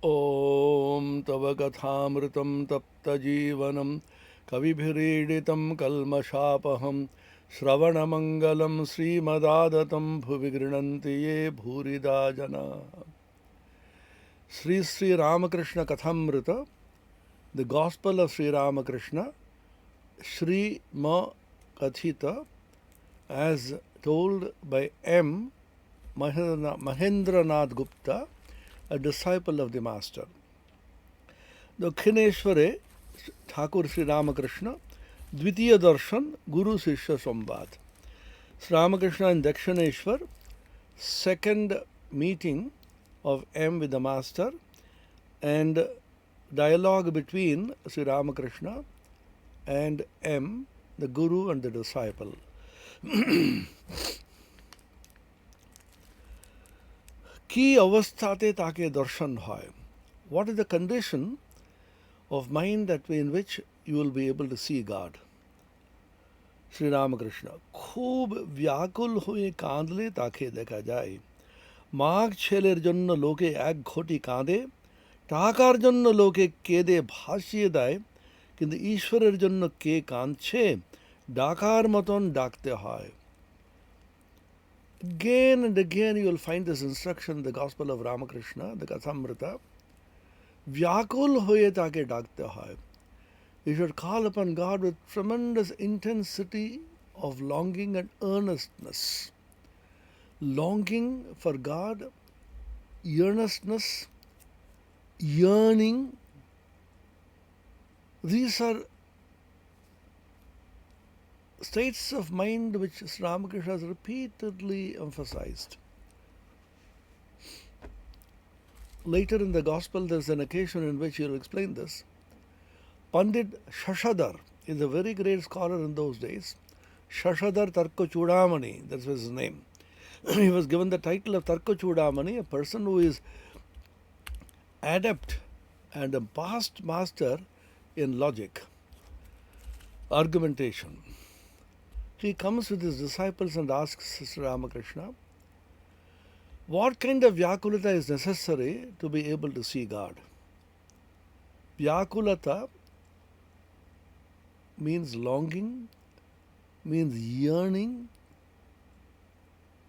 Om Tava Kathamritam Tapta Jeevanam Kavibhiriditam Kalmashapaham Shravanamangalam Srimadadatam Bhuvigrinanti Ye Bhurida Jana. Sri Sri Ramakrishna Kathamrita, the Gospel of Sri Ramakrishna, Sri Ma Kathita, as told by M. Mahendranath Gupta, a disciple of the Master. Dakshineshware Thakur Sri Ramakrishna, Dvitiya Darshan, Guru Sishya Samvad. Sri Ramakrishna in Dakshineshwar, second meeting of M with the Master, and dialogue between Sri Ramakrishna and M, the Guru and the disciple. Ki avasthate take darshan hoy. What is the condition of mind that way in which you will be able to see God? Sri Ramakrishna, khub vyakul hoye kaandle take dekha jay. Maag cheler jonno loke ek ghoti kaande, টাকার জন্য লোকে কেঁদে ভাসিয়ে দেয়, কিন্তু ঈশ্বরের জন্য কে কাঁদছে, ডাকার মতন ডাকতে হয়. Again and again you will find this instruction in the Gospel of Ramakrishna, the Kathamrita. Vyakul hoye take ডাকতে হয়. You should call upon God with tremendous intensity of longing and earnestness. Longing for God, earnestness, yearning. These are states of mind which Sri Ramakrishna has repeatedly emphasized. Later in the Gospel there is an occasion in which he will explain this. Pandit Shashadhar is a very great scholar in those days. Shashadhar Tarko Chudamani, that was his name. He was given the title of Tarko Chudamani, a person who is adept and a past master in logic, argumentation. He comes with his disciples and asks Sri Ramakrishna, what kind of Vyakulata is necessary to be able to see God? Vyakulata means longing, means yearning,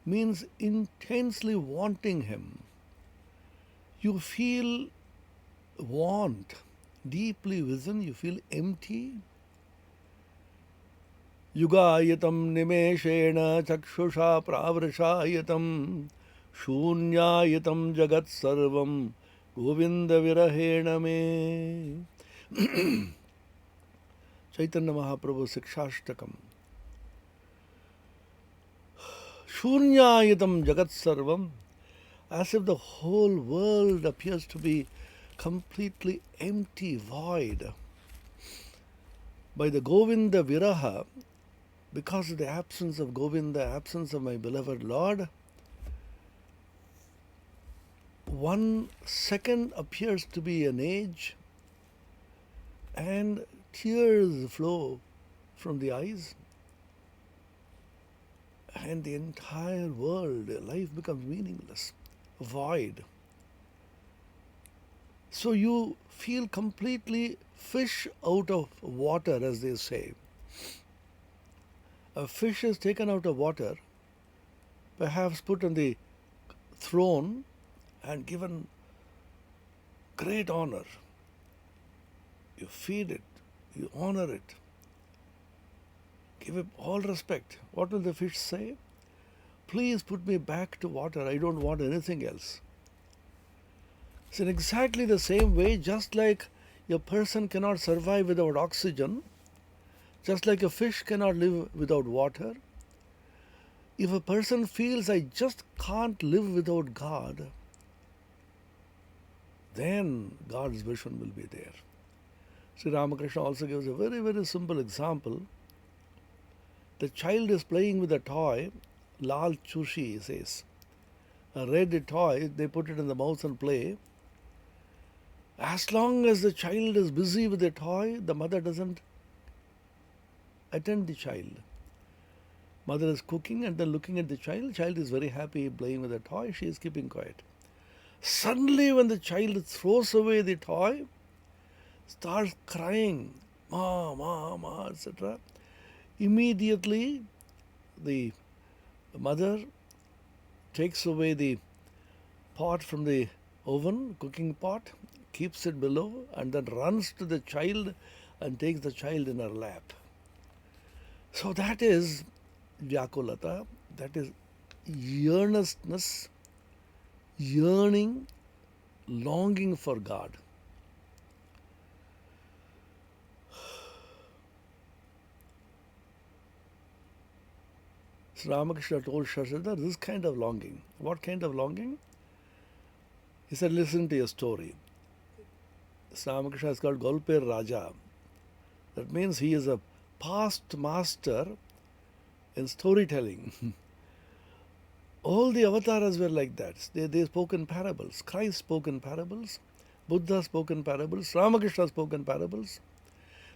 means intensely wanting Him. You feel want deeply within, you feel empty. Yugayatam nimeshena chakshusha pravrishayatam shunyayatam jagat sarvam govinda virahena me. Chaitanya Mahaprabhu Sikshashtakam. Shunyayatam jagat sarvam, as if the whole world appears to be completely empty, void. By the Govinda Viraha, because of the absence of Govinda, absence of my beloved Lord, 1 second appears to be an age, and tears flow from the eyes, and the entire world, life becomes meaningless, void. So you feel completely fish out of water, as they say. A fish is taken out of water, perhaps put on the throne and given great honor. You feed it, you honor it, give it all respect. What will the fish say? Please put me back to water, I don't want anything else. It's in exactly the same way, just like a person cannot survive without oxygen, just like a fish cannot live without water. If a person feels I just can't live without God, then God's vision will be there. Sri Ramakrishna also gives a very, very simple example. The child is playing with a toy, Lal Chushi, he says. A red toy, they put it in the mouth and play. As long as the child is busy with the toy, the mother doesn't attend the child. Mother is cooking and then looking at the child. Child is very happy playing with the toy. She is keeping quiet. Suddenly, when the child throws away the toy, starts crying, Ma, Ma, Ma, etc., immediately the mother takes away the pot from the oven, cooking pot, keeps it below, and then runs to the child and takes the child in her lap. So that is Vyakulata, that is earnestness, yearning, longing for God. So Ramakrishna told Shashada this kind of longing. What kind of longing? He said, listen to a story. Ramakrishna is called Golper Raja. That means he is a past master in storytelling. All the avatars were like that. They spoke in parables. Christ spoke in parables. Buddha spoke in parables. Ramakrishna spoke in parables.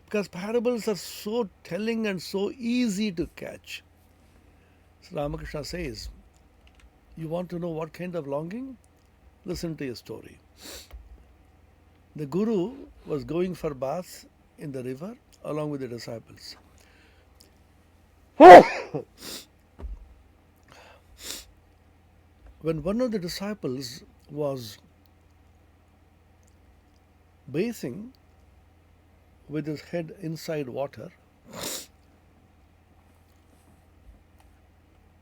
Because parables are so telling and so easy to catch. So Ramakrishna says, you want to know what kind of longing? Listen to a story. The Guru was going for baths in the river along with the disciples. When one of the disciples was bathing with his head inside water,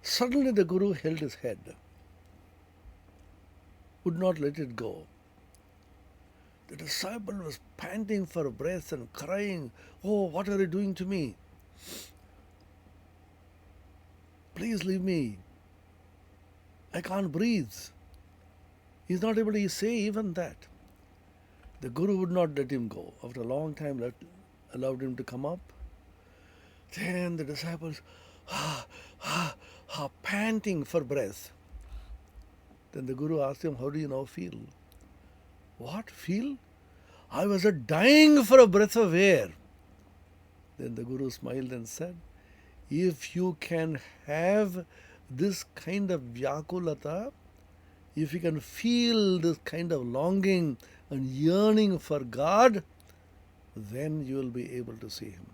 suddenly the Guru held his head, would not let it go. The disciple was panting for breath and crying, "Oh, what are you doing to me? Please leave me. I can't breathe." He's not able to say even that. The Guru would not let him go. After a long time, allowed him to come up. Then the disciples, panting for breath. Then the Guru asked him, "How do you now feel?" "What, feel? I was dying for a breath of air." Then the Guru smiled and said, "If you can have this kind of Vyakulata, if you can feel this kind of longing and yearning for God, then you will be able to see Him."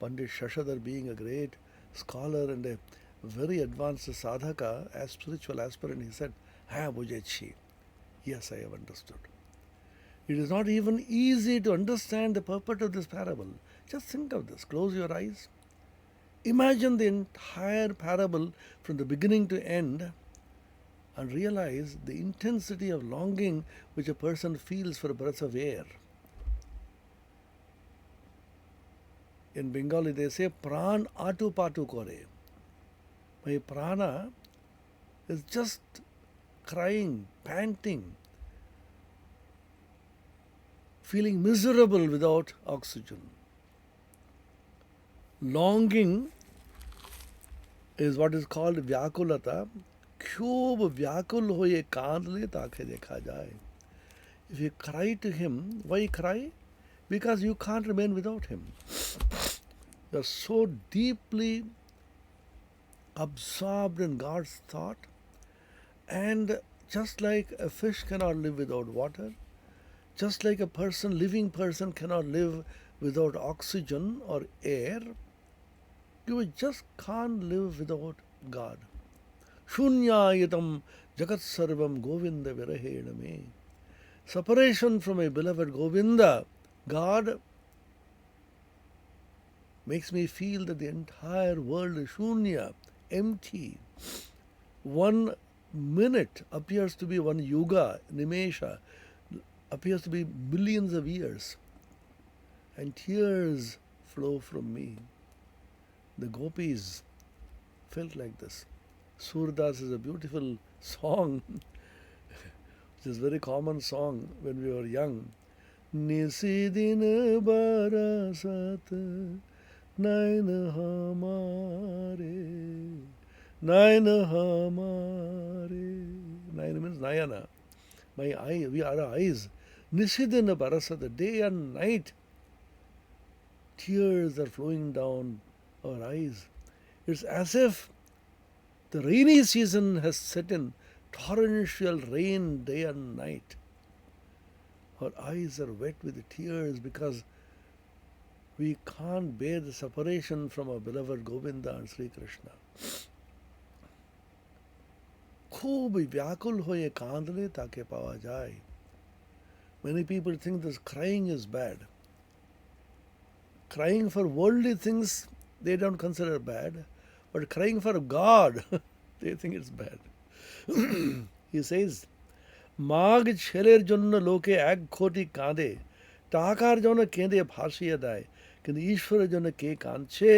Pandit Shashadhar, being a great scholar and a very advanced sadhaka, as spiritual aspirant, he said, "Ha, mujhe yes, I have understood." It is not even easy to understand the purport of this parable. Just think of this. Close your eyes. Imagine the entire parable from the beginning to end and realize the intensity of longing which a person feels for a breath of air. In Bengali they say, "Pran atu patu kore." My prana is just crying, panting, feeling miserable without oxygen. Longing is what is called Vyakulata. Kyub Vyakul hoye kaandle taake dekha jaye. If you cry to Him, why cry? Because you can't remain without Him. You are so deeply absorbed in God's thought, and just like a fish cannot live without water, just like a living person cannot live without oxygen or air, you just can't live without God. Shunyayatam jagat sarvam govinda virahena me. Separation from a beloved Govinda, God, makes me feel that the entire world is shunya, empty. 1 minute appears to be one yuga, nimesha, appears to be millions of years. And tears flow from me. The gopis felt like this. Surdas is a beautiful song, which is a very common song when we were young. Nisidin barasat nain hamare, nain hamare. Nain means nayana. My eye, we are eyes. Nisidin barasat, day and night, tears are flowing down our eyes. It's as if the rainy season has set in torrential rain day and night. Our eyes are wet with tears because we can't bear the separation from our beloved Govinda and Sri Krishna. খুব ব্যাকুল হয়ে কাঁদলে তাকে পাওয়া যায়. Many people think this crying is bad. Crying for worldly things they don't consider bad, but crying for God they think it's bad. He says, মাগ ছেলের জন্য লোকে এক ঘটি কাঁদে, টাকার জন্য কেঁদে ভাসিয়ে দেয়, কিন্তু ঈশ্বরের জন্য কে কাঁদছে?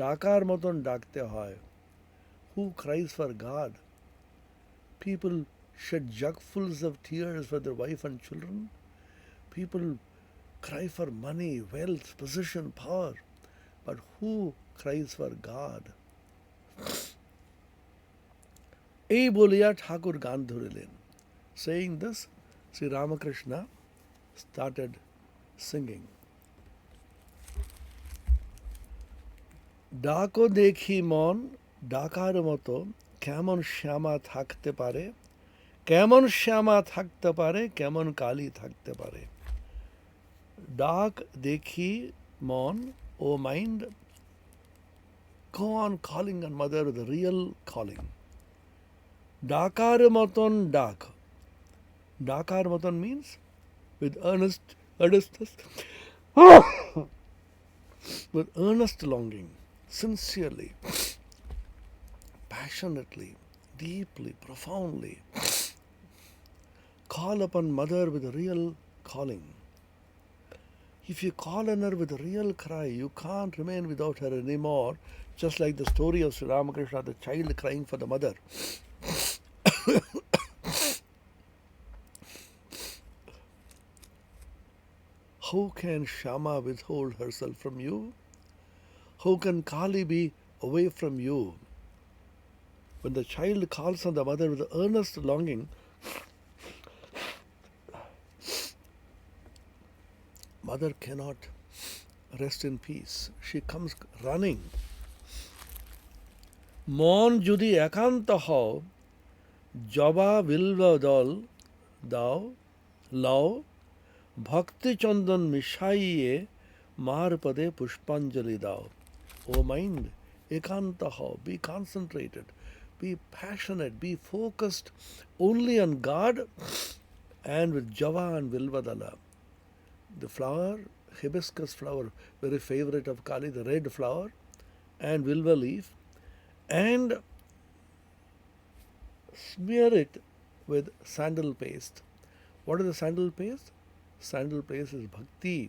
ডাকার মতন ডাকতে হয়. Who cries for God? People shed jugfuls of tears for their wife and children. People cry for money, wealth, position, power. But who cries for God? এই বলিয়া ঠাকুর গান ধরিলেন. Saying this, Sri Ramakrishna started singing. ডাকো দেখি মন ডাকার মতো কেমন শ্যামা থাকতে পারে, কেমন শ্যামা থাকতে পারে, কেমন কালী থাকতে পারে. ডাক দেখি মন, O mind, go on calling on mother with a real calling. ডাকার মতন ডাক. ডাকার মতন means with earnestness, with earnest longing, sincerely, passionately, deeply, profoundly. Call upon mother with a real calling. If you call on her with a real cry, you can't remain without her anymore, just like the story of Sri Ramakrishna, the child crying for the mother. How can Shama withhold herself from you? How can Kali be away from you? When the child calls on the mother with earnest longing, mother cannot rest in peace. She comes running. মন যদি একান্ত হও, জবা বিল্ব দল দাও লও, ভক্তি চন্দন মিশাইয়ে মার পদে পুষ্পাঞ্জলি দাও. O mind, ekanta hao, be concentrated, be passionate, be focused only on God, and with java and vilvadala, the flower, hibiscus flower, very favorite of Kali, the red flower, and vilva leaf, and smear it with sandal paste. What is the sandal paste? Sandal paste is bhakti.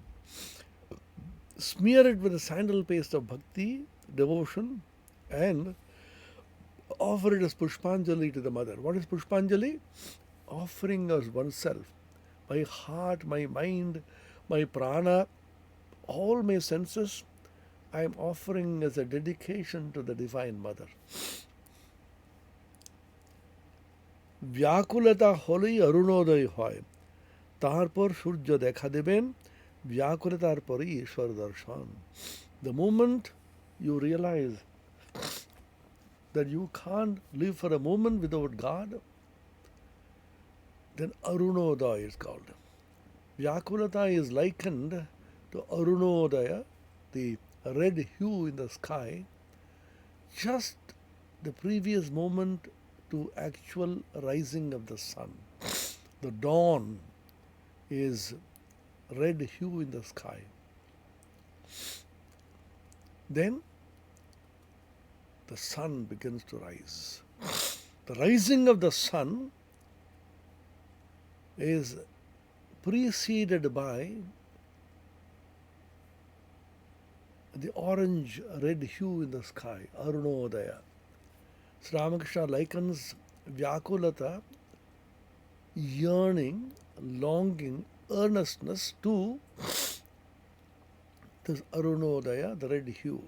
Smear it with the sandal paste of bhakti, devotion, and offer it as pushpanjali to the mother. What is pushpanjali? Offering of oneself. My heart, my mind, my prana, all my senses, I am offering as a dedication to the Divine Mother. ব্যাকুলতা হলেই অরুণোদয় হয়, তারপর সূর্য দেখা দেবেন, ব্যাকুলতার পরেই ঈশ্বর দর্শন. The moment you realize that you can't live for a moment without God, then Arunodaya is called. Vyakulata is likened to Arunodaya, the red hue in the sky, just the previous moment to actual rising of the sun. The dawn is red hue in the sky. Then the sun begins to rise. The rising of the sun is preceded by the orange red hue in the sky, Arunodaya. Sri Ramakrishna likens Vyakulata, yearning, longing, earnestness to this Arunodaya, the red hue.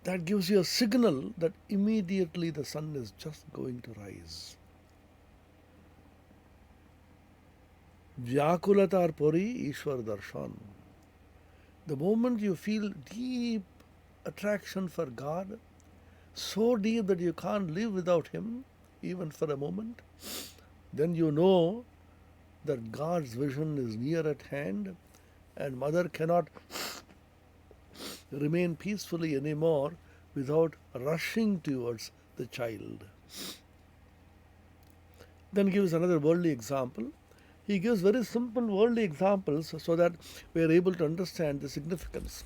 That gives you a signal that immediately the sun is just going to rise. Vyakulatar pori Ishwar darshan. The moment you feel deep attraction for God, so deep that you can't live without Him, even for a moment, then you know that God's vision is near at hand and mother cannot remain peacefully anymore without rushing towards the child. Then gives another worldly example. He gives very simple worldly examples so that we are able to understand the significance.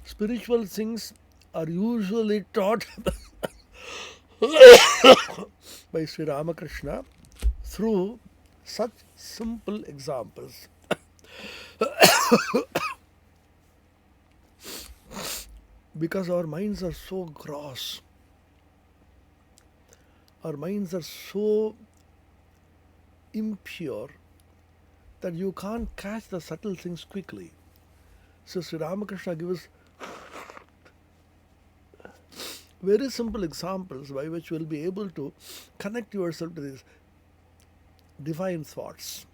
Spiritual things are usually taught by Sri Ramakrishna through such simple examples. Because our minds are so gross, our minds are so impure that you can't catch the subtle things quickly. So Sri Ramakrishna gives very simple examples by which you will be able to connect yourself to these divine thoughts.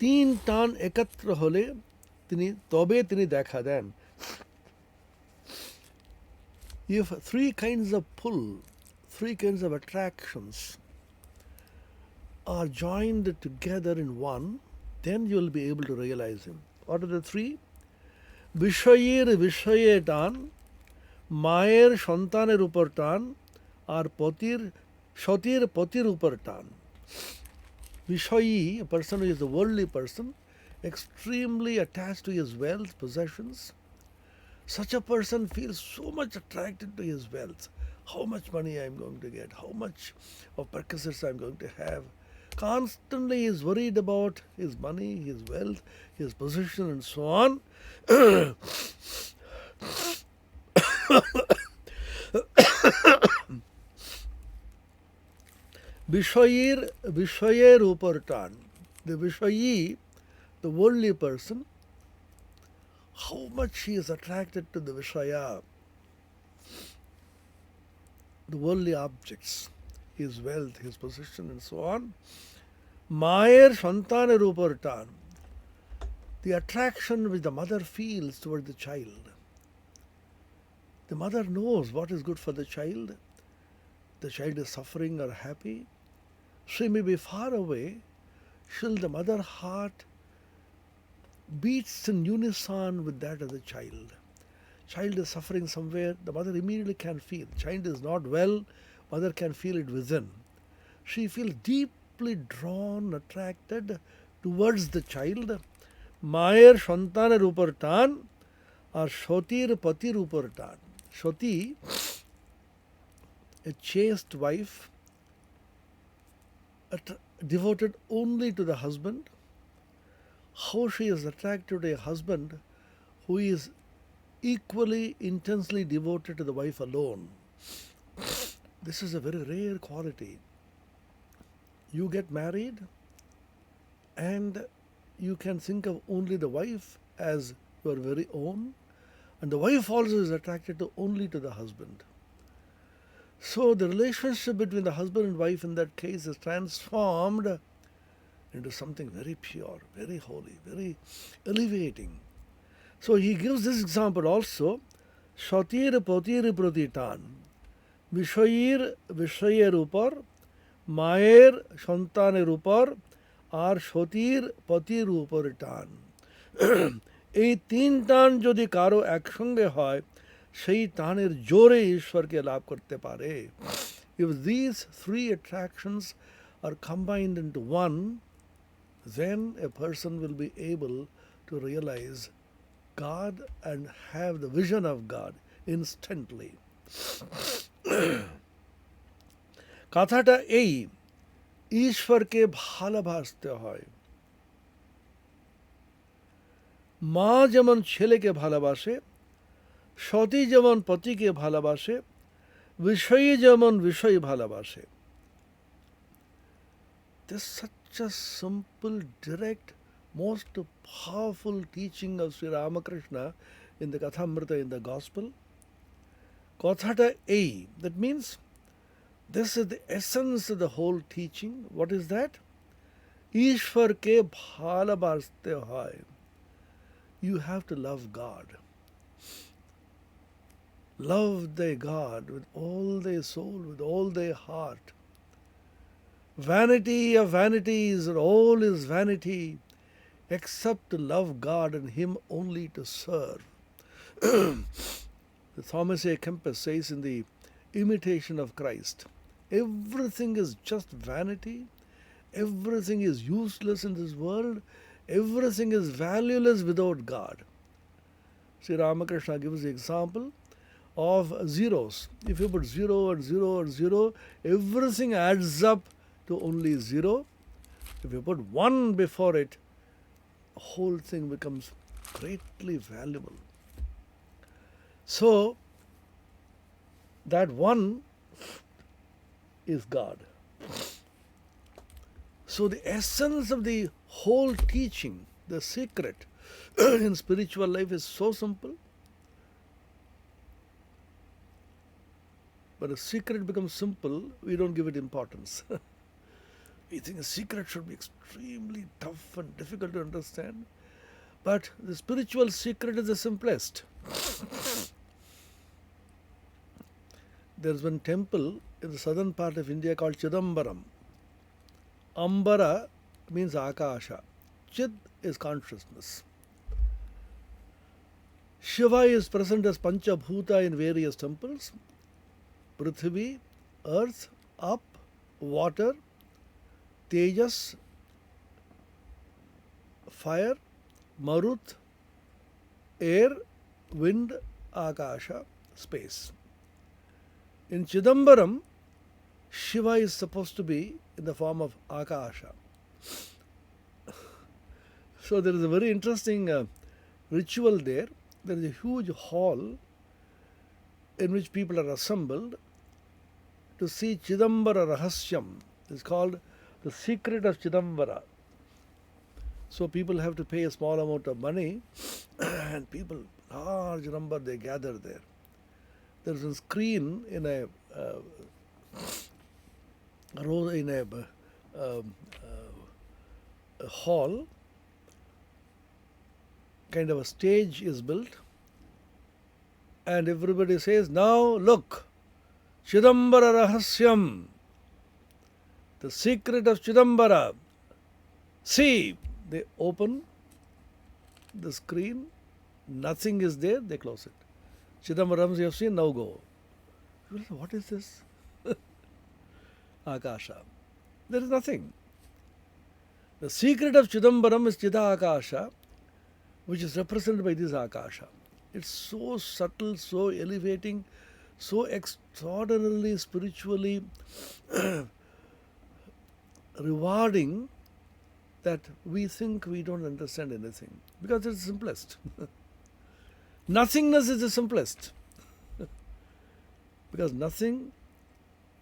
तीन टान एकत्र होले तबे तिनी देखा then. If three kinds of pull, three kinds of attractions are joined together in one, then you will be able to realize him. What are the three? Vishayir Vishaye টান, মায়ের সন্তানের উপর টান, আর সতীর পতির উপর টান. Vishayi, a person who is a worldly person, extremely attached to his wealth, possessions. Such a person feels so much attracted to his wealth. How much money I am going to get, how much of perquisites I am going to have. Constantly he is worried about his money, his wealth, his position and so on. Vishayer upar tan. The Vishayi, the worldly person, how much he is attracted to the Vishaya, the worldly objects, his wealth, his position and so on. Mayer Shantaner upar tan. The attraction which the mother feels toward the child. The mother knows what is good for the child. The child is suffering or happy. She may be far away, still the mother heart beats in unison with that of the child. Child is suffering somewhere, the mother immediately can feel. Child is not well, mother can feel it within. She feels deeply drawn, attracted towards the child. Mayer Shantaner upar tan, or Shotir Patir upar tan. Shoti, a chaste wife, devoted only to the husband. How she is attracted to a husband who is equally intensely devoted to the wife alone. This is a very rare quality. You get married and you can think of only the wife as your very own, and the wife also is attracted only to the husband. So the relationship between the husband and wife in that case is transformed into something very pure, very holy, very elevating. So he gives this example also. Shatir Potir Pratitan, Vishayir Vishayer upar, Mayer Shantaner upar, আর সতীর পতির উপর টান. এই তিন টান যদি কারো একসঙ্গে হয়, সেই টানের জোরে ঈশ্বরকে লাভ করতে পারে. If these three attractions are combined into one, then a person will be able to realize God and have the vision of God instantly. কথাটা এই, ঈশ্বরকে ভালোবাসতে হয়. মা যেমন ছেলেকে ভালোবাসে, সতী যেমন পতিকে ভালোবাসে, বিষয়ী যেমন বিষয় ভালোবাসে. This is such a simple, direct, most powerful teaching of Sri Ramakrishna in the Kathamrita, in the Gospel. Kathata ei, that means this is the essence of the whole teaching. What is that? Ishwarke bhalabhaste hoy. You have to love God. Love thy God with all thy soul, with all thy heart. Vanity of vanities, all is vanity, except to love God and Him only to serve. The Thomas A. Kempis says in the Imitation of Christ, everything is just vanity, everything is useless in this world, everything is valueless without God. See, Ramakrishna gives the example of zeros. If you put 0 and 0 and 0, everything adds up to only 0. If you put 1 before it, the whole thing becomes greatly valuable. So, that 1 is God. So, the essence of the whole teaching, the secret in spiritual life is so simple. But a secret becomes simple, we don't give it importance. We think a secret should be extremely tough and difficult to understand. But the spiritual secret is the simplest. There is one temple in the southern part of India called Chidambaram. Ambara means Akasha. Chid is consciousness. Shiva is present as Panchabhuta in various temples. Prithvi, earth, up, water, Tejas, fire, Marut, air, wind, Akasha, space. In Chidambaram, Shiva is supposed to be in the form of Akasha. So there is a very interesting ritual there. There is a huge hall in which people are assembled to see Chidambara Rahasyam. It's called the secret of Chidambara. So people have to pay a small amount of money and people, large number, they gather there. There is a screen in a hall, kind of a stage is built, and everybody says, now look, Chidambara Rahasyam, the secret of Chidambara. See, they open the screen, nothing is there, they close it. Chidambaram, you have seen, now go. You will say, what is this? Akasha. There is nothing. The secret of Chidambaram is Chida Akasha, which is represented by this Akasha. It's so subtle, so elevating, so extraordinarily spiritually rewarding that we think we don't understand anything because it's the simplest. Nothingness is the simplest because nothing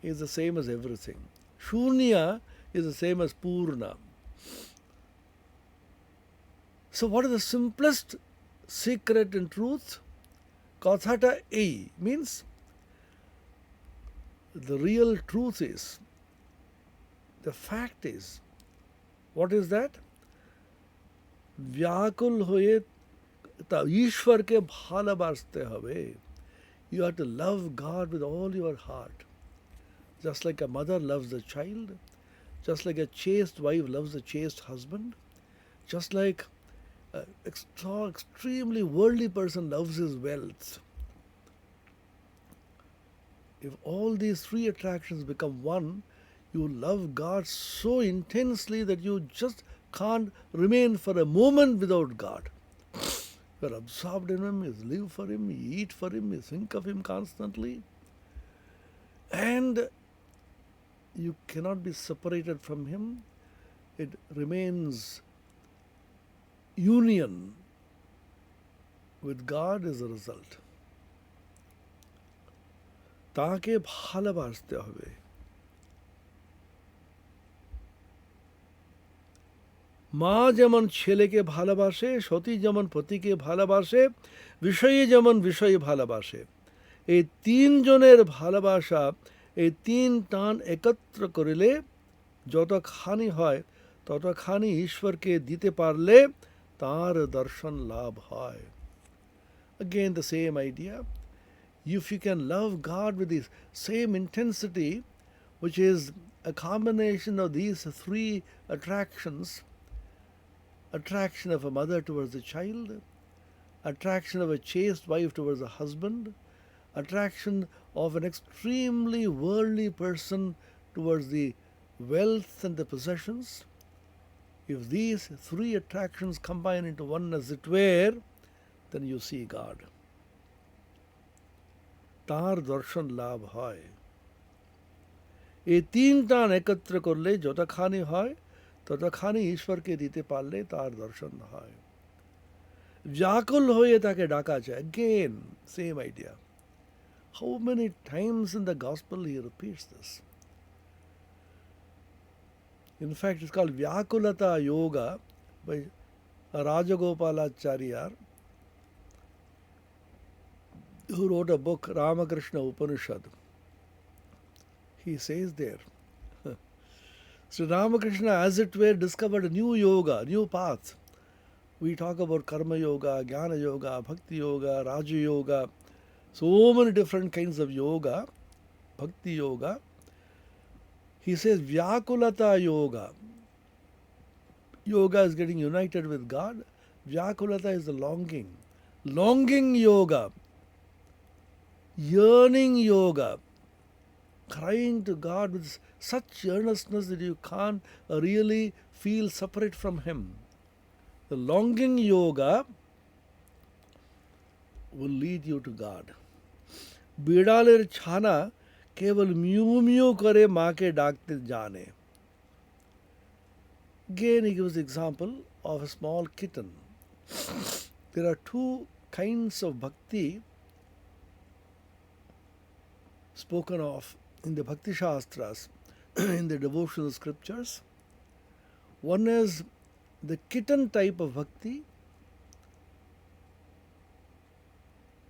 is the same as everything. Shunya is the same as Purna. So what is the simplest secret and truth? Kathata ei means the real truth is, the fact is, what is that? व्याकुल हुए ईश्वर के भालोबासते हुए. You have to love God with all your heart. Just like a mother loves the child, just like a chaste wife loves a chaste husband, just like an extremely worldly person loves his wealth. If all these three attractions become one, you love God so intensely that you just can't remain for a moment without God. You are absorbed in Him, you live for Him, you eat for Him, you think of Him constantly. And you cannot be separated from Him. It remains union with God is the result. তাকে ভালোবাসতে হবে. মা যেমন ছেলেকে ভালোবাসে, সতী যেমন পতিকে ভালোবাসে, বিষয়ী যেমন বিষয়ী ভালোবাসে, এই তিনজনের ভালোবাসা, এই তিন টান একত্র করিলে যতখানি হয় ততখানি ঈশ্বরকে দিতে পারলে তার দর্শন লাভ হয়. Again the same idea. If you can love God with the same intensity, which is a combination of these three attractions: attraction of a mother towards a child, attraction of a chaste wife towards a husband, attraction of an extremely worldly person towards the wealth and the possessions. If these three attractions combine into one, as it were, then you see God. তার দর্শন লাভ হয়। এই তিনটা একত্র করলে যতখানি হয় ততখানি ঈশ্বরকে দিতে পারলে তার দর্শন হয়। व्याकुल होए ताके डाका जाए. Again, same idea. How many times in the gospel he repeats this? In fact, it's called Vyakulata Yoga by Rajagopalacharya, who wrote a book, Ramakrishna Upanishad. He says there, so Ramakrishna, as it were, discovered a new yoga, new path. We talk about Karma Yoga, Jnana Yoga, Bhakti Yoga, Raja Yoga, so many different kinds of yoga, Bhakti Yoga. He says Vyakulata Yoga. Yoga is getting united with God. Vyakulata is the longing. Longing yoga. Yearning yoga. Crying to God with such earnestness that you can't really feel separate from Him. The longing yoga will lead you to God. बिड़ालेर छाना केवल mu mu करे माँ के डाकते जाने. Again, he gives the example of a small kitten. There are two kinds of bhakti spoken of in the Bhakti Shastras, in the devotional scriptures. One is the kitten type of bhakti.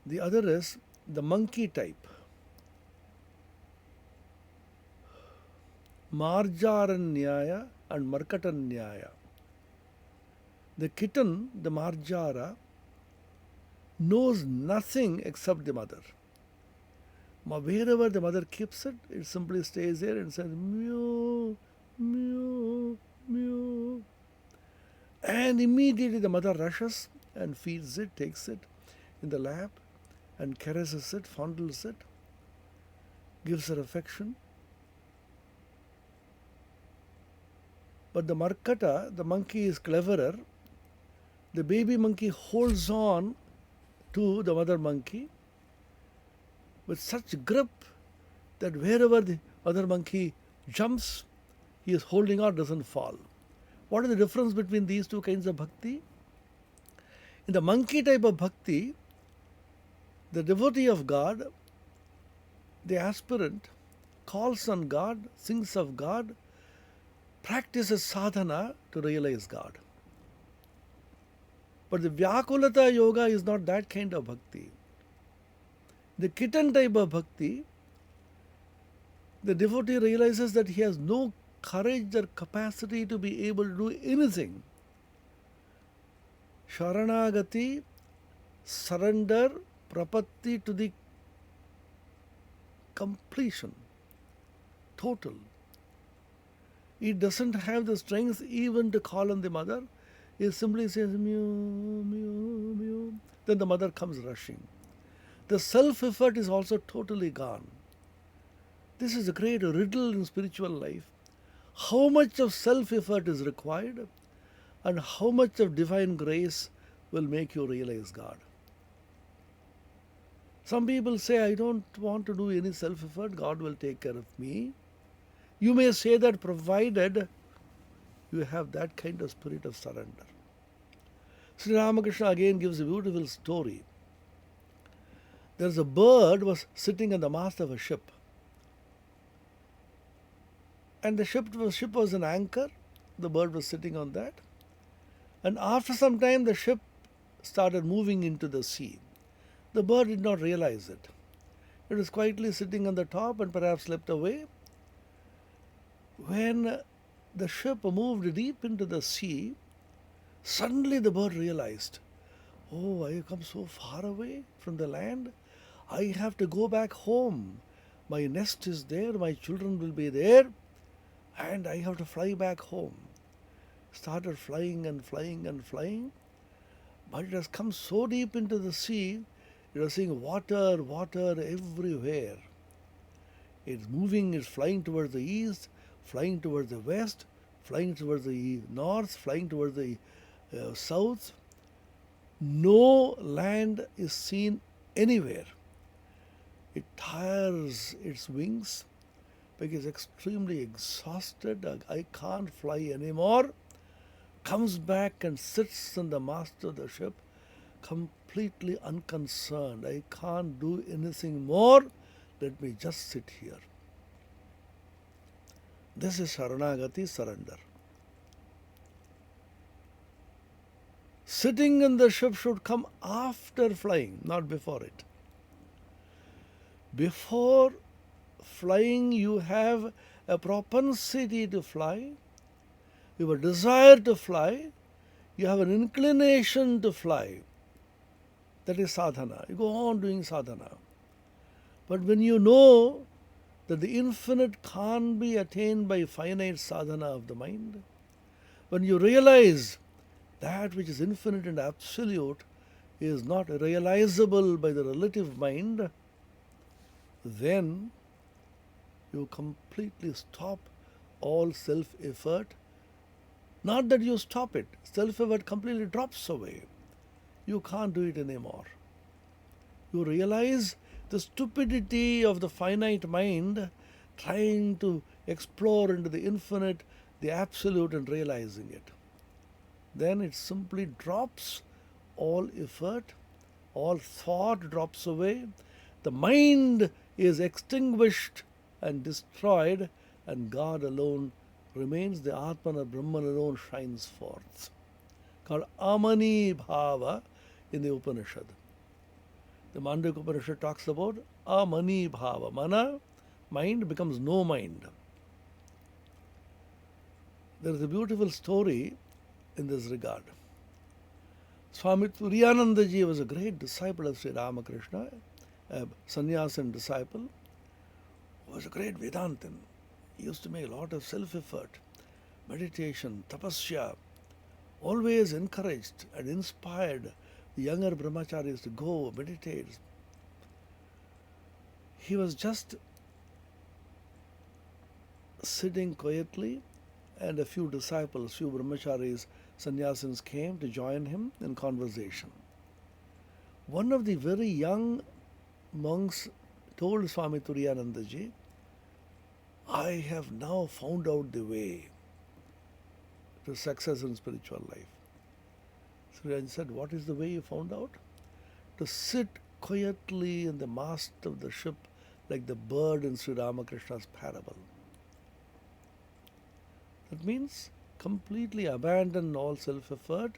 The other is the monkey type. Marjaranyaya and Markatanyaya. The kitten, the Marjara, knows nothing except the mother. Wherever the mother keeps it, it simply stays there and says mew, mew, mew. And immediately the mother rushes and feeds it, takes it in the lap and caresses it, fondles it, gives her affection. But the Markata, the monkey, is cleverer. The baby monkey holds on to the mother monkey with such grip that wherever the other monkey jumps, he is holding on, doesn't fall. What is the difference between these two kinds of bhakti? In the monkey type of bhakti, the devotee of God, the aspirant, calls on God, sings of God, practices sadhana to realize God. But the Vyakulata Yoga is not that kind of bhakti. The kitten type of bhakti, the devotee realizes that he has no courage or capacity to be able to do anything. Sharanagati, surrender, prapatti to the completion, total. It doesn't have the strength even to call on the mother. It simply says mew, mew, mew. Then the mother comes rushing. The self-effort is also totally gone. This is a great riddle in spiritual life. How much of self-effort is required and how much of divine grace will make you realize God. Some people say, I don't want to do any self-effort, God will take care of me. You may say that provided you have that kind of spirit of surrender. Sri Ramakrishna again gives a beautiful story. There's a bird was sitting on the mast of a ship. And the ship was an anchor. The bird was sitting on that. And after some time, the ship started moving into the sea. The bird did not realize it. It was quietly sitting on the top and perhaps slept away. When the ship moved deep into the sea, suddenly the bird realized, oh, I have come so far away from the land. I have to go back home. My nest is there, my children will be there, and I have to fly back home. Started flying and flying and flying, but it has come so deep into the sea, it was seeing water, water everywhere. It's moving, it's flying towards the east, flying towards the west, flying towards the north, flying towards the south. No land is seen anywhere. It tires its wings because extremely exhausted. I can't fly anymore. Comes back and sits on the mast of the ship, completely unconcerned. I can't do anything more. Let me just sit here. This is Sharanagati, surrender. Sitting in the ship should come after flying, not before it. Before flying, you have a propensity to fly, you have a desire to fly, you have an inclination to fly. That is sadhana. You go on doing sadhana. But when you know that the infinite can't be attained by finite sadhana of the mind, when you realize that which is infinite and absolute is not realizable by the relative mind, then you completely stop all self-effort. Not that you stop it, self-effort completely drops away. You can't do it anymore. You realize the stupidity of the finite mind trying to explore into the infinite, the absolute, and realizing it. Then it simply drops all effort, all thought drops away. The mind is extinguished and destroyed, and God alone remains. The Atman or Brahman alone shines forth. Called Amani Bhava in the Upanishad. The Mandukya Upanishad talks about Amani Bhava. Mana, mind, becomes no mind. There is a beautiful story in this regard. Swami Atmapriyananda-ji was a great disciple of Sri Ramakrishna, a sannyasin disciple, who was a great Vedantin. He used to make a lot of self-effort, meditation, tapasya, always encouraged and inspired the younger brahmacharis to go meditate. He was just sitting quietly, and a few disciples, few brahmacharis, sannyasins came to join him in conversation. One of the very young monks told Swami Atmapriyananda-ji, I have now found out the way to success in spiritual life. Sri said, what is the way you found out? To sit quietly in the mast of the ship like the bird in Sri Ramakrishna's parable. That means completely abandon all self-effort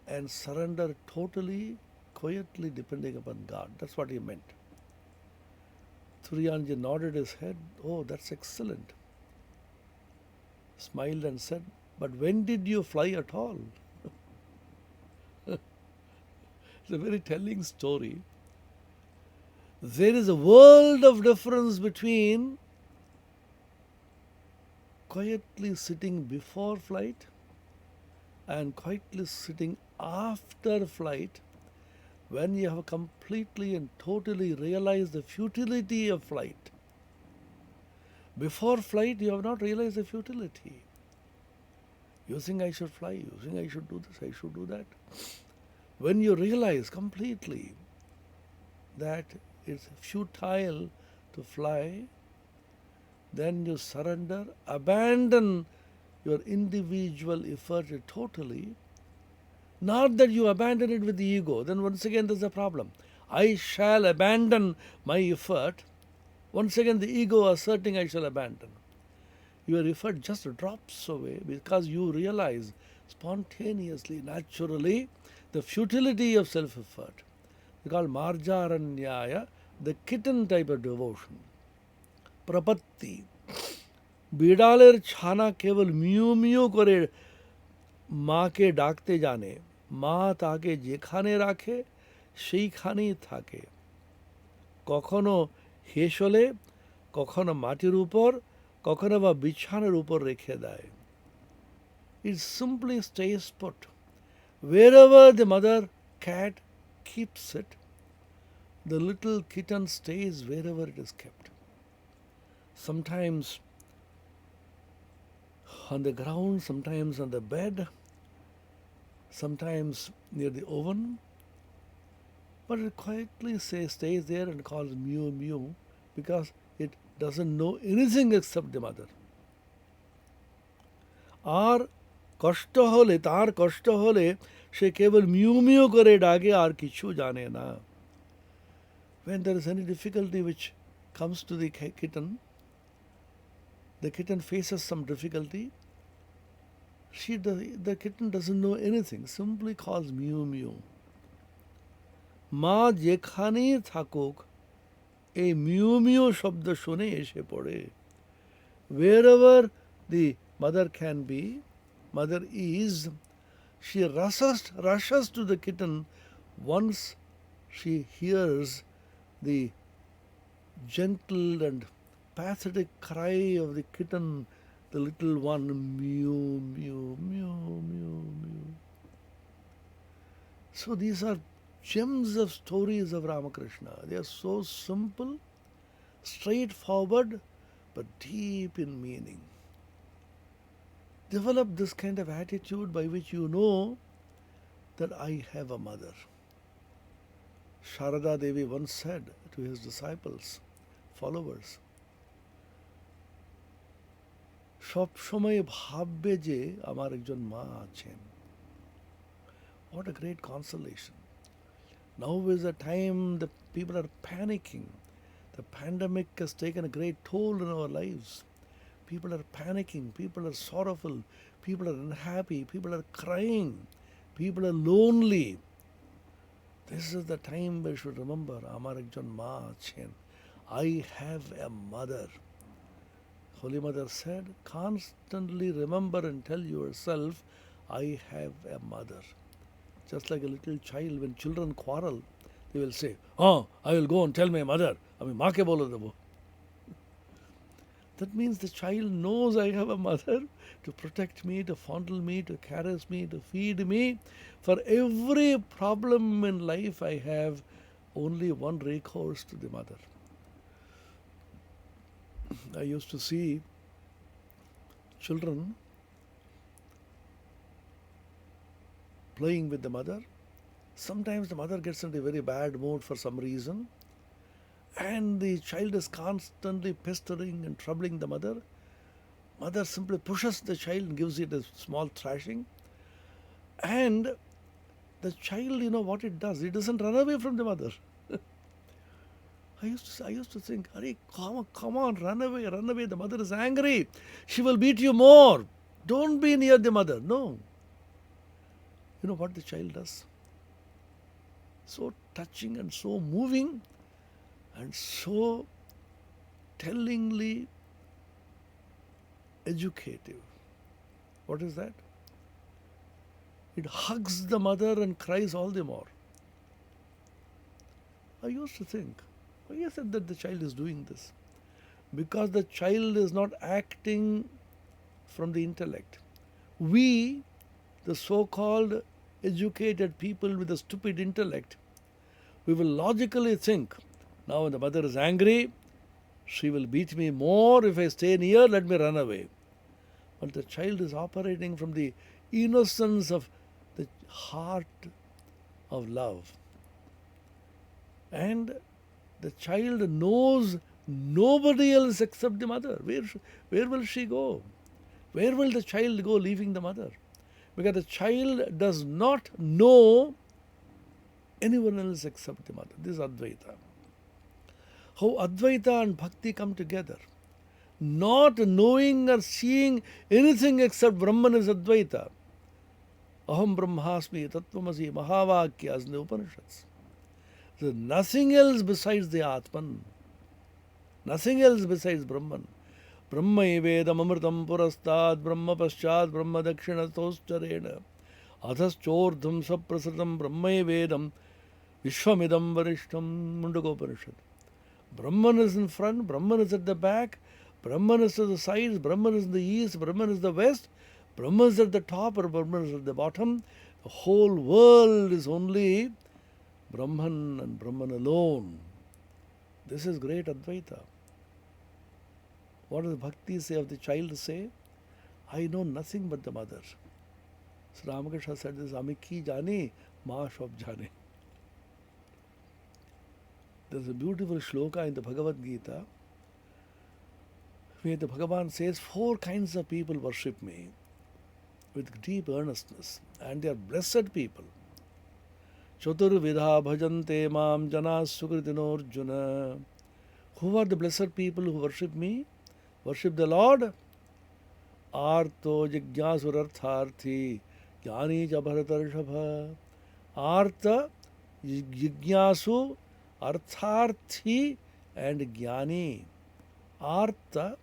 and surrender totally, quietly depending upon God. That's what he meant. Atmapriyananda nodded his head. Oh, that's excellent. Smiled and said, but when did you fly at all? It's a very telling story. There is a world of difference between quietly sitting before flight and quietly sitting after flight, when you have completely and totally realized the futility of flight. Before flight, you have not realized the futility. You think I should fly, you think I should do this, I should do that. When you realize completely that it's futile to fly, then you surrender, abandon your individual effort totally. Not that you abandon it with the ego, then once again there's a problem. I shall abandon my effort. Once again the ego asserting I shall abandon. Your effort just drops away because you realize spontaneously, naturally, the futility of self-effort. They call marjaranyaya, the kitten type of devotion. Prapatti. बिड़ालेर छाना केवल mu mu करे माँ के डाकते जाने, माँ ताके जेखाने राखे, সেইখানেই থাকে. কখনো হেসলে, কখনো মাটির উপর, কখনো বা বিছানার উপর রেখে দেয়। It simply stays put. Wherever the mother cat keeps it, the little kitten stays wherever it is kept. Sometimes on the ground, sometimes on the bed, sometimes near the oven, but it quietly stays there and calls mew mew because it doesn't know anything except the mother. আর কষ্ট হলে, তার কষ্ট হলে সে কেবল mu mu করে ডাকে, আর কিছু জানে না। When there is any difficulty which comes to the kitten faces some difficulty, the kitten doesn't know anything, simply calls mew mew. মা যেখানেই থাকুক এই মিউ মিউ শব্দ শুনে এসে পড়ে। Wherever the mother is, she rushes to the kitten once she hears the gentle and pathetic cry of the kitten, the little one, mew, mew, mew, mew, mew. So these are gems of stories of Ramakrishna. They are so simple, straightforward, but deep in meaning. Develop this kind of attitude by which you know that I have a mother. Sharada Devi once said to his disciples, followers, সব সময় ভাববে যে আমার একজন মা আছেন। What a great consolation. Now is a time that people are panicking. The pandemic has taken a great toll in our lives. People are panicking, people are sorrowful, people are unhappy, people are crying, people are lonely. This is the time we should remember, Amar ekjon ma achen. I have a mother. Holy Mother said, constantly remember and tell yourself, I have a mother. Just like a little child, when children quarrel, they will say, oh, I will go and tell my mother. Ami maa ke bolo debo. That means the child knows I have a mother to protect me, to fondle me, to caress me, to feed me. For every problem in life, I have only one recourse to the mother. I used to see children playing with the mother. Sometimes the mother gets into a very bad mood for some reason, and the child is constantly pestering and troubling the mother. Mother simply pushes the child and gives it a small thrashing. And the child, you know what it does? It doesn't run away from the mother. I used to think, Hare, come on, run away. The mother is angry. She will beat you more. Don't be near the mother. No. You know what the child does? So touching and so moving and so tellingly educative. What is that? It hugs the mother and cries all the more. I used to think, why is it that the child is doing this? Because the child is not acting from the intellect. We, the so-called educated people with a stupid intellect, we will logically think, now when the mother is angry, she will beat me more. If I stay near, let me run away. But the child is operating from the innocence of the heart of love. And the child knows nobody else except the mother. Where will she go? Where will the child go leaving the mother? Because the child does not know anyone else except the mother. This is Advaita. How Advaita and Bhakti come together. Not knowing or seeing anything except Brahman is Advaita. Aham Brahmasmi Tattvamasi Mahavakya as in the Upanishads. There is nothing else besides the Atman. Nothing else besides Brahman. Brahma Vedam Amritam Purastad Brahma Paschad Brahma Dakshinatostarena Adhaschordham Saprasritam Brahma Vedam Vishwamidam Varishtam Mundakopanishad. Brahman is in front, Brahman is at the back, Brahman is to the sides, Brahman is in the east, Brahman is the west, Brahman is at the top or Brahman is at the bottom. The whole world is only Brahman and Brahman alone. This is great Advaita. What does Bhakti say of the child say? I know nothing but the mother. So Ramakrishna said this, Amiki jani, ma shab jane. There is a beautiful shloka in the Bhagavad Gita where the Bhagavan says 4 kinds of people worship me with deep earnestness, and they are blessed people. Chaturvidha bhajante mam jana sukritino arjuna. Who are the blessed people who worship me? Worship the Lord? Arto jigyasur-artharthi jnani cha bharatarshabha. Artha, jigyasu, artharthi and jnani. Artha,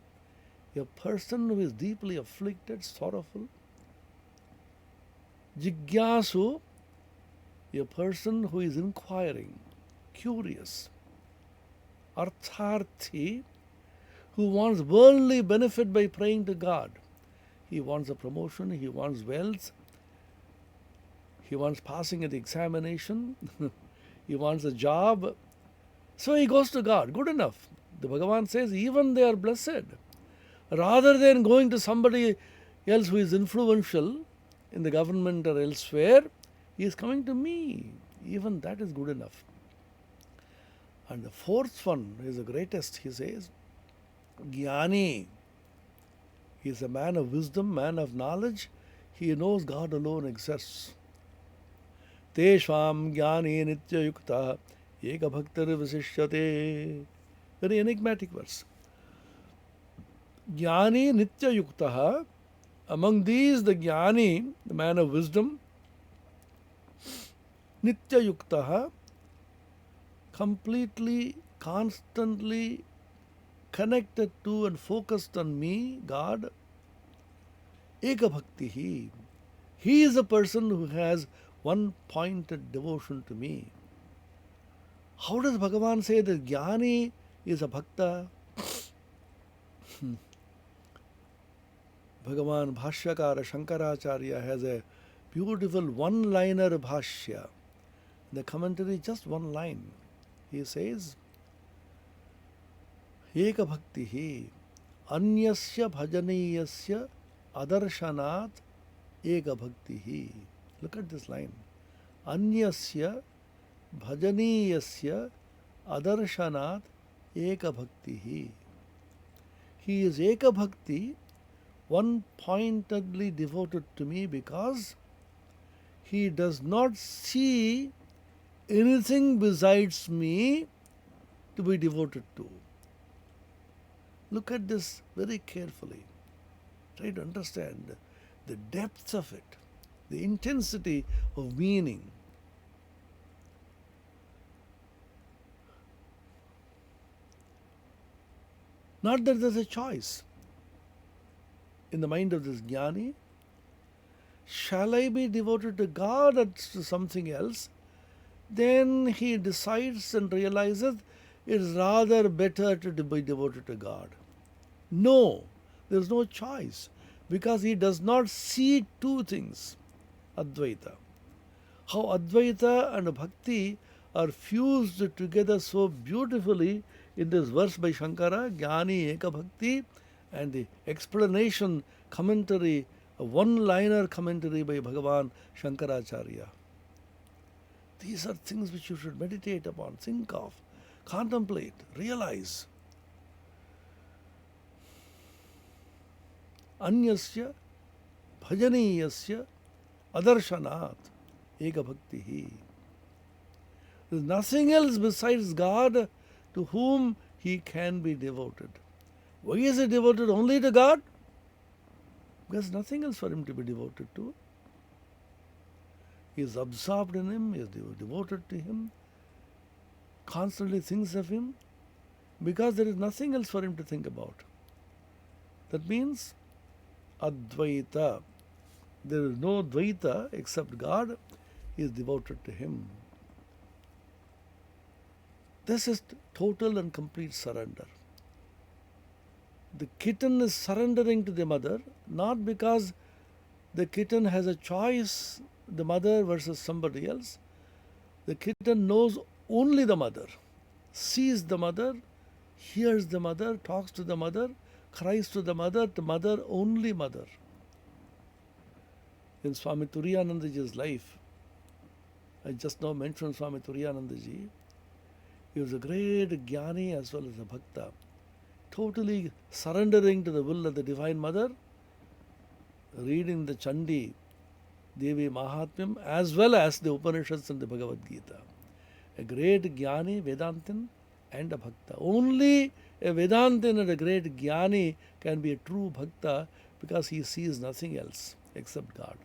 a person who is deeply afflicted, sorrowful. Jigyasu, a person who is inquiring, curious. Artharthi, who wants worldly benefit by praying to God. He wants a promotion, he wants wealth, he wants passing at the examination, he wants a job. So he goes to God. Good enough. The Bhagavan says even they are blessed. Rather than going to somebody else who is influential in the government or elsewhere, he is coming to me. Even that is good enough. And the 4th one is the greatest, he says. Jnani. He is a man of wisdom, man of knowledge. He knows God alone exists. Teshvam jnani nitya yukta eka bhaktar visishyate. Very enigmatic verse. Jnani nitya yukta. Among these, the jnani, the man of wisdom, nitya yukta, completely, constantly connected to and focused on me, God, eka bhaktihi. He is a person who has one-pointed devotion to me. How does Bhagavan say that Jnani is a bhakta? Bhagavan Bhashyakara Shankaracharya has a beautiful one-liner bhashya. The commentary, just one line. He says, Eka bhaktihi anyasya bhajaniyasya adarsanat eka bhaktihi. Look at this line. Anyasya bhajaniyasya adarsanat eka bhaktihi. He is eka bhakti, one-pointedly devoted to me because he does not see anything besides me to be devoted to. Look at this very carefully. Try to understand the depth of it, the intensity of meaning. Not that there's a choice in the mind of this jnani. Shall I be devoted to God or to something else? Then he decides and realizes it is rather better to be devoted to God. No, there is no choice because he does not see 2 things. Advaita. How Advaita and Bhakti are fused together so beautifully in this verse by Shankara, Jnani Eka Bhakti, and the explanation, commentary, a one-liner commentary by Bhagavan Shankaracharya. These are things which you should meditate upon, think of, contemplate, realize. Anyasya bhajaniyasya adarsanat eka bhaktihi. There is nothing else besides God to whom he can be devoted. Why is he devoted only to God? Because nothing else for him to be devoted to. He is absorbed in him, he is devoted to him, constantly thinks of him, because there is nothing else for him to think about. That means Advaita. There is no Dvaita except God. He is devoted to him. This is total and complete surrender. The kitten is surrendering to the mother, not because the kitten has a choice, the mother versus somebody else. The kitten knows only the mother, sees the mother, hears the mother, talks to the mother, cries to the mother, only mother. In Swami Turiyanandaji's life, I just now mentioned Swami Turiyanandaji, he was a great jnani as well as a bhakta, totally surrendering to the will of the Divine Mother, reading the Chandi, Devi Mahatmyam, as well as the Upanishads and the Bhagavad Gita. A great jnani, Vedantin, and a bhakta. Only a Vedantin and a great jnani can be a true bhakta because he sees nothing else except God.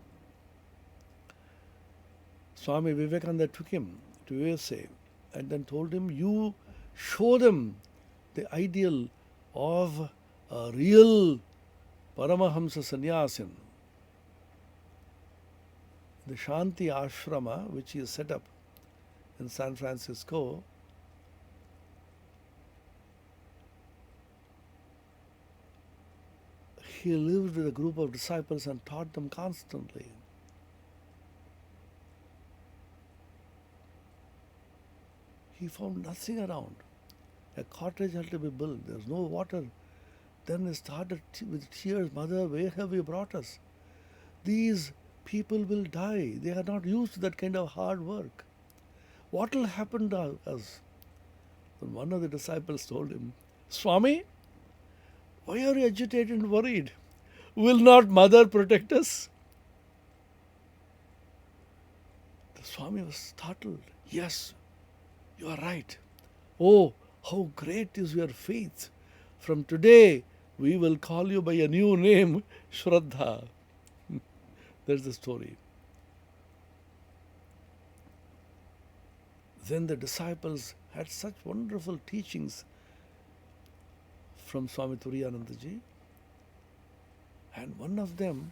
Swami Vivekananda took him to USA and then told him, you show them the ideal of a real Paramahamsa Sannyasin. The Shanti Ashrama, which he set up in San Francisco, he lived with a group of disciples and taught them constantly. He found nothing around. A cottage had to be built. There was no water. Then he started with tears, Mother, where have you brought us? These people will die. They are not used to that kind of hard work. What will happen to us? And one of the disciples told him, Swami, why are you agitated and worried? Will not Mother protect us? The Swami was startled. Yes, you are right. Oh, how great is your faith. From today, we will call you by a new name, Shraddha. That's the story. Then the disciples had such wonderful teachings from Swami Turiyanandaji, and one of them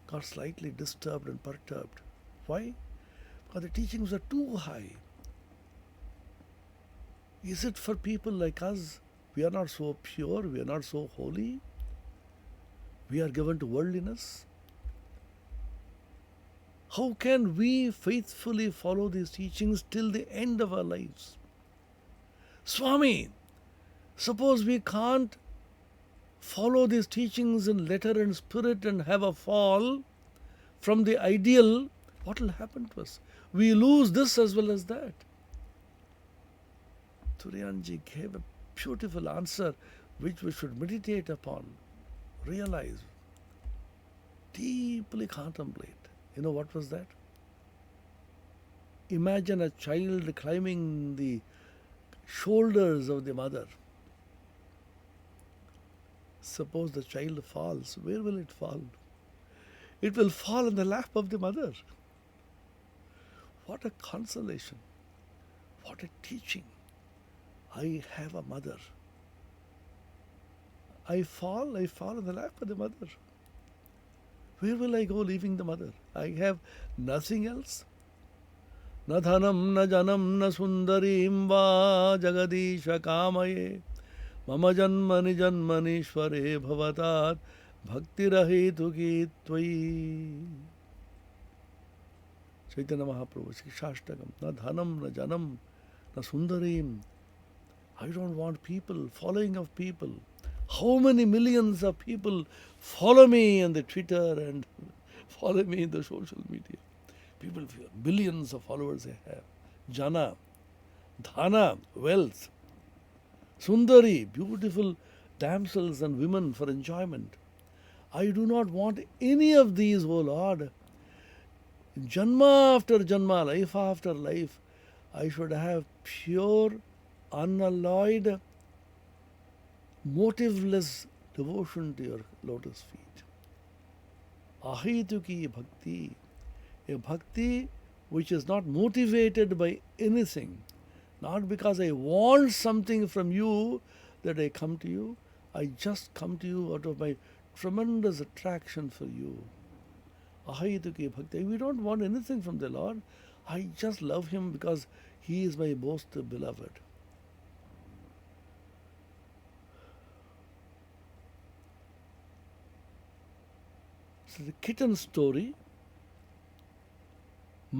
got slightly disturbed and perturbed. Why? Because the teachings are too high. Is it for people like us? We are not so pure, we are not so holy. We are given to worldliness. How can we faithfully follow these teachings till the end of our lives? Swami, suppose we can't follow these teachings in letter and spirit and have a fall from the ideal, what will happen to us? We lose this as well as that. Turiyanji gave a beautiful answer which we should meditate upon, realize, deeply contemplate. You know what was that? Imagine a child climbing the shoulders of the mother. Suppose the child falls, where will it fall? It will fall in the lap of the mother. What a consolation. What a teaching. I have a mother. I fall in the lap of the mother. Where will I go leaving the mother? I have nothing else. Na dhanam, na janam, na sundarim va jagadisha kamaye mama janmani janmanishware bhavatat bhakti rahetu ki tvai. Chaitanya Mahaprabhu, Shikshashtakam. Na dhanam, na janam, na sundarim. I don't want people, following of people. How many millions of people follow me on the Twitter and follow me in the social media? People, billions of followers I have. Jana, dhana, wealth. Sundari, beautiful damsels and women for enjoyment. I do not want any of these, O Lord. Janma after janma, life after life, I should have pure, unalloyed, motiveless devotion to your lotus feet. Ahituki bhakti, a bhakti which is not motivated by anything, not because I want something from you that I come to you. I just come to you out of my tremendous attraction for you. Ahituki bhakti. We don't want anything from the Lord. I just love Him because He is my most beloved. the kitten story.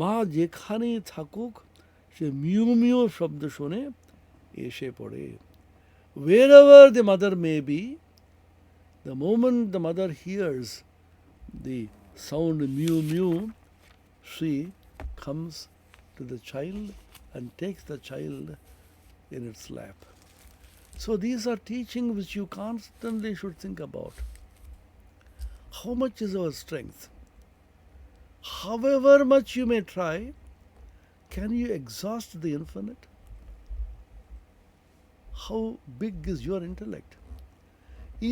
মা যেখানে থাকুক সে mu mu শব্দ শুনে এসে পড়ে. Wherever the mother may be, the moment the mother hears the sound mew mew, she comes to the child and takes the child in its lap. So these are teachings which you constantly should think about. How much is our strength? However much you may try, can you exhaust the infinite? How big is your intellect?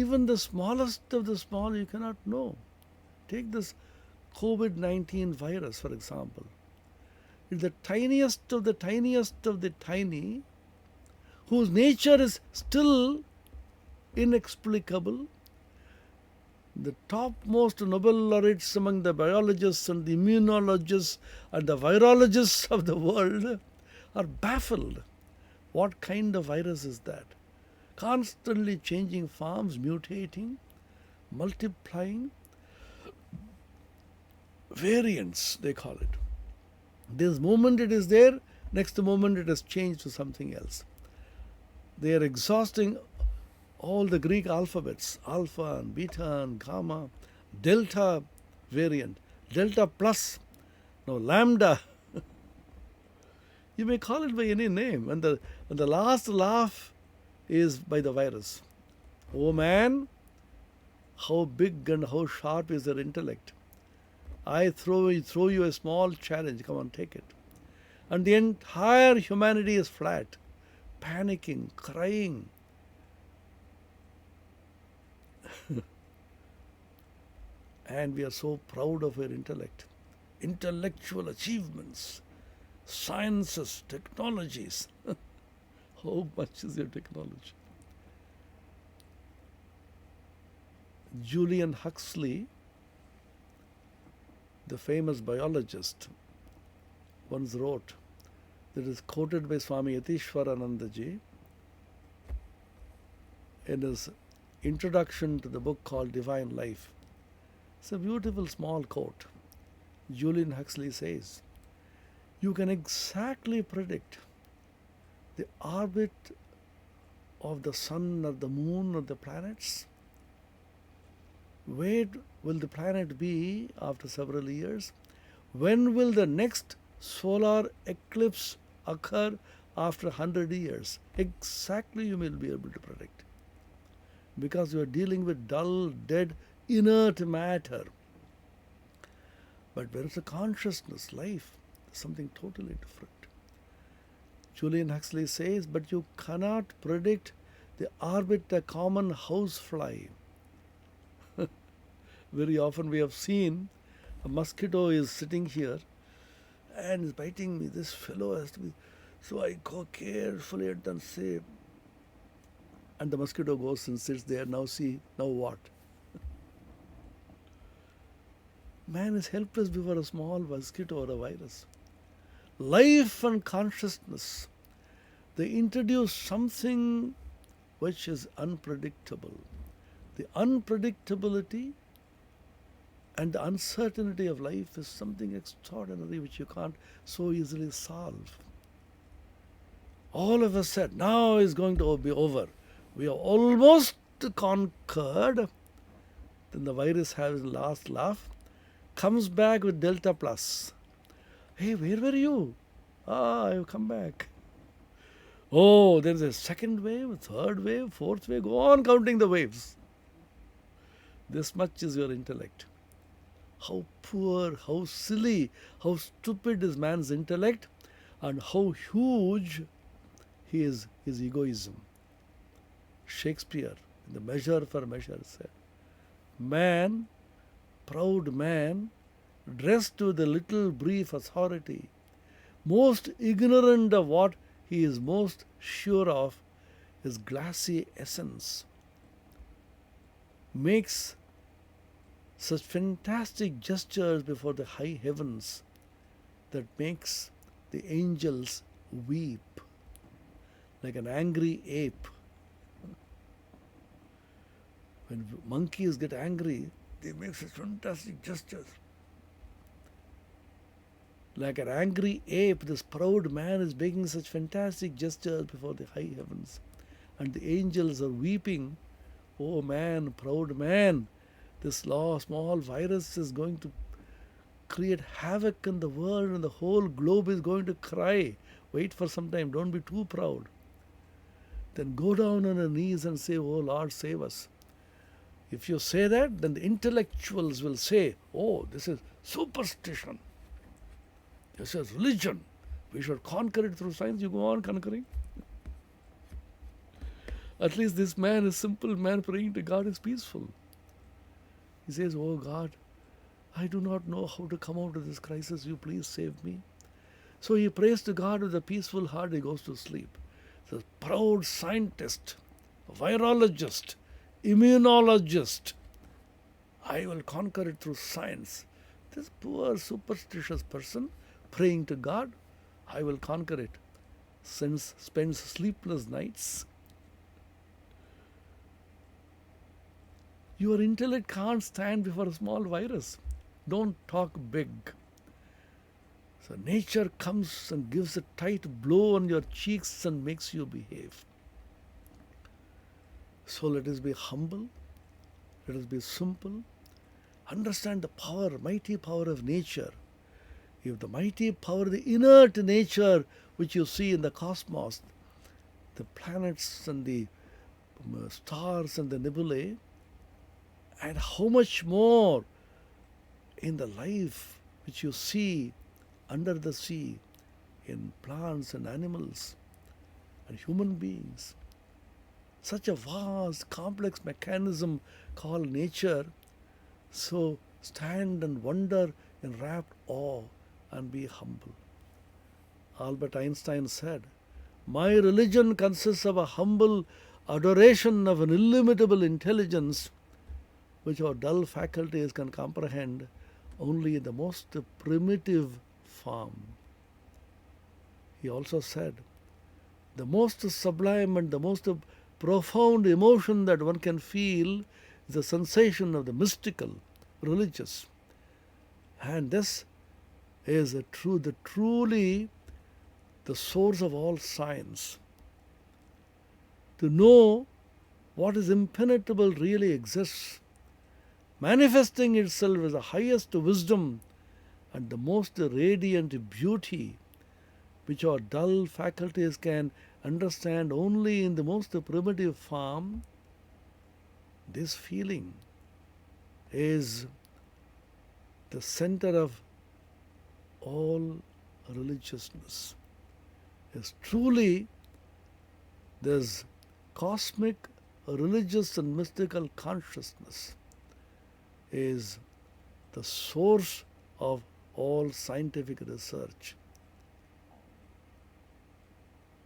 Even the smallest of the small you cannot know. Take this COVID-19 virus, for example. It's the tiniest of the tiniest of the tiny, whose nature is still inexplicable. The topmost Nobel laureates among the biologists and the immunologists and the virologists of the world are baffled. What kind of virus is that? Constantly changing forms, mutating, multiplying. Variants, they call it. This moment it is there, next moment it has changed to something else. They are exhausting all the Greek alphabets, alpha and beta and gamma, delta variant, delta plus, now lambda. You may call it by any name, and the last laugh is by the virus. Oh man, how big and how sharp is their intellect. I throw you a small challenge, come on, take it. And the entire humanity is flat, panicking, crying. And we are so proud of our intellect, intellectual achievements, sciences, technologies. How much is your technology? Julian Huxley, the famous biologist, once wrote, that is quoted by Swami Yatishwaranandaji in his introduction to the book called Divine Life. It's a beautiful small quote. Julian Huxley says, you can exactly predict the orbit of the sun or the moon or the planets. Where will the planet be after several years? When will the next solar eclipse occur after 100 years? Exactly you will be able to predict. Because you are dealing with dull, dead, inert matter. But where is the consciousness, life? Something totally different. Julian Huxley says, but you cannot predict the orbit of a common housefly. Very often we have seen a mosquito is sitting here and is biting me. This fellow has to be. So I go carefully and say, and the mosquito goes and sits there. Now see, now what? Man is helpless before a small mosquito or a virus. Life and consciousness, they introduce something which is unpredictable. The unpredictability and the uncertainty of life is something extraordinary which you can't so easily solve. All of us said, now is going to be over. We are almost conquered. Then the virus has the last laugh, comes back with Delta Plus. Hey, where were you? I've come back. Oh, there's a second wave, third wave, fourth wave. Go on counting the waves. This much is your intellect. How poor, how silly, how stupid is man's intellect, and how huge his egoism. Shakespeare, in the Measure for Measure, said, man, proud man, dressed with a little brief authority, most ignorant of what he is most sure of, his glassy essence, makes such fantastic gestures before the high heavens that makes the angels weep like an angry ape. When monkeys get angry, They make such fantastic gestures. Like an angry ape, this proud man is making such fantastic gestures before the high heavens. And the angels are weeping. Oh man, proud man, this small virus is going to create havoc in the world and the whole globe is going to cry. Wait for some time, don't be too proud. Then go down on your knees and say, oh Lord, save us. If you say that, then the intellectuals will say, oh, this is superstition. This is religion. We should conquer it through science. You go on conquering. At least this man, a simple man praying to God, is peaceful. He says, oh God, I do not know how to come out of this crisis. You please save me. So he prays to God with a peaceful heart. He goes to sleep. The proud scientist, virologist, immunologist, I will conquer it through science. This poor superstitious person praying to God, I will conquer it, spends sleepless nights. Your intellect can't stand before a small virus. Don't talk big. So nature comes and gives a tight blow on your cheeks and makes you behave. So let us be humble. Let us be simple. Understand the power, mighty power of nature. If the mighty power, the inert nature which you see in the cosmos, the planets and the stars and the nebulae, and how much more in the life which you see under the sea, in plants and animals and human beings. Such a vast, complex mechanism called nature. So stand and wonder in rapt awe and be humble. Albert Einstein said, my religion consists of a humble adoration of an illimitable intelligence which our dull faculties can comprehend only in the most primitive form. He also said, the most sublime and the most profound emotion that one can feel is the sensation of the mystical, religious. And this is truly the source of all science. To know what is impenetrable really exists, manifesting itself as the highest wisdom and the most radiant beauty, which our dull faculties can understand only in the most primitive form. This feeling is the center of all religiousness. Is truly this cosmic, religious and mystical consciousness is the source of all scientific research.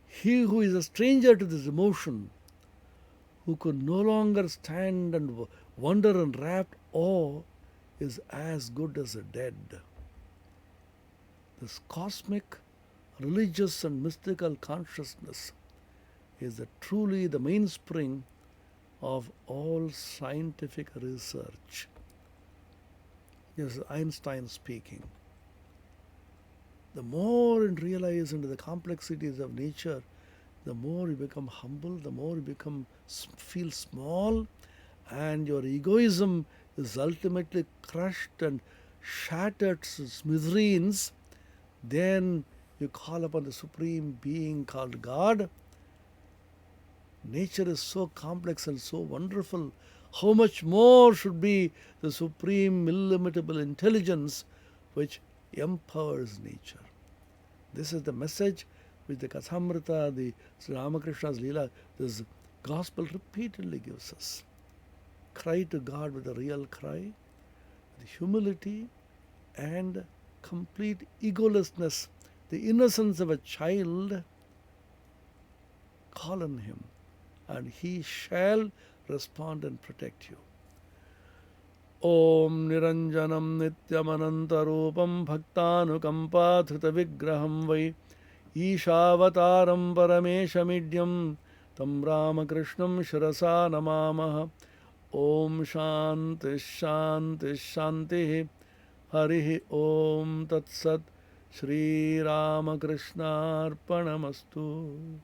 He who is a stranger to this emotion, who could no longer stand and wonder in rapt awe, is as good as a dead. This cosmic, religious and mystical consciousness is truly the mainspring of all scientific research. This is Einstein speaking. The more you realize into the complexities of nature, the more you become humble, the more you feel small, and your egoism is ultimately crushed and shattered to smithereens. Then you call upon the supreme being called God. Nature is so complex and so wonderful. How much more should be the supreme illimitable intelligence which empowers nature? This is the message which the Kathamrita, the Sri Ramakrishna's Leela, this gospel repeatedly gives us. Cry to God with a real cry, with humility and complete egolessness, the innocence of a child. Call on Him, and He shall respond and protect you. Om Niranjanam Nityamanantarupam Bhaktanukampa Vigraham Vai Ishavataram Parameshamidyam Tam Ramakrishnam Shirasa Namamaha. Om Shanti Shanti Shanti. Harihi Om Tat Sat. Shri Ramakrishna Arpanamastu.